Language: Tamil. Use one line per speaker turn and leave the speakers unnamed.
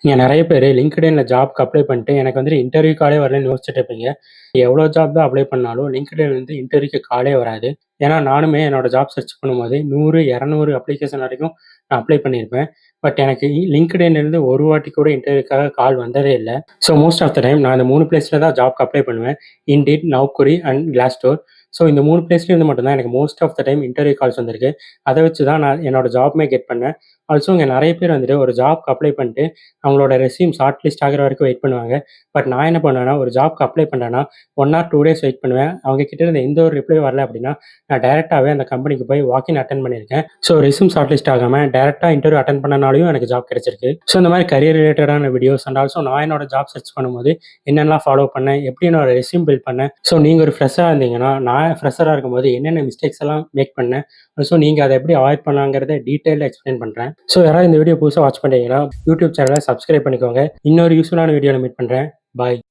நீங்க நெறைய பேரு LinkedInல ஜாப்க்கு அப்ளை பண்ணிட்டு, எனக்கு வந்துட்டு இன்டர்வியூ காலே வரலன்னு யோசிச்சுட்டு இருப்பீங்க. எவ்வளோ ஜாப் தான் அப்ளை பண்ணாலும் LinkedIn வந்து இன்டர்வியூக்கு காலே வராது. ஏன்னா, நானுமே என்னோட ஜாப் சர்ச் பண்ணும்போது 100, 200 அப்ளிகேஷன் வரைக்கும் நான் அப்ளை பண்ணியிருப்பேன். பட் எனக்கு LinkedInலேருந்து ஒரு வாட்டி கூட இன்டர்வியூக்காக கால் வந்ததே இல்ல. So most of the time நான் இந்த 3 பிளேஸ்ல தான் ஜாப்க்கு அப்ளை பண்ணுவேன். Indeed, Naukri and Glassdoor. So இந்த 3 பிளேஸ்லேருந்து மட்டும் தான் எனக்கு most of the time interview calls வந்திருக்கு. அத வச்சு தான் நான் என்னோட ஜாப்புமே கெட் பண்ணேன். ஆல்சோ இங்க நெறைய பேர் வந்துட்டு ஒரு ஜாப்க்கு அப்ளை பண்ணிட்டு அவங்களோட ரெஸ்யூம் ஷார்ட் லிஸ்ட் ஆகுற வரைக்கும் வெயிட் பண்ணுவாங்க. பட் நான் என்ன பண்ணுவேன்னா, ஒரு ஜாப்க்கு அப்ளை பண்றேன்னா, 1 ஆர் 2 டேஸ் வெயிட் பண்ணுவேன். அவங்க கிட்ட இருந்து எந்த ஒரு ரிப்ளையும் வரல அப்படின்னா, நான் டைரக்ட்டாவே அந்த கம்பெனிக்கு போய் வாக்கின் அட்டெண்ட் பண்ணியிருக்கேன். ஸோ ரெஸ்யூம் ஷார்ட் லிஸ்ட் ஆகாம டைரக்ட்டா இன்டர்வியூ அட்டெண்ட் பண்ணனாலயும் எனக்கு ஜாப் கிடைச்சிருக்கு. ஸோ இந்த மாரி கரியர் ரிலேட்டடான வீடியோஸ் அண்ட் ஆல்சோ நான் என்னோட ஜாப் சர்ச் பண்ணும்போது என்னென்னலாம் ஃபாலோ பண்ணேன், எப்படி என்னோட ரெஸ்யூம் பில்ட் பண்ணேன். ஸோ நீங்க ஒரு ஃப்ரெஷரா இருந்தீங்கன்னா, நான் ஃப்ரெஷரா இருக்கும்போது என்னென்ன மிஸ்டேக்ஸ் எல்லாம் மேக் பண்ணேன். ஸோ நீங்க அத எப்படி அவாய்ட் பண்ணலாங்கிறத டீட்டெயில்டா எக்ஸ்பிளைன் பண்றேன். ஸோ யாராவது இந்த வீடியோ புதுசா வாட்ச் பண்றீங்கன்னா, யூடியூப் சேனலை சப்ஸ்கிரைப் பண்ணிக்கோங்க. இன்னொரு யூஸ்ஃபுல்லான வீடியோல மீட் பண்றேன். பாய்.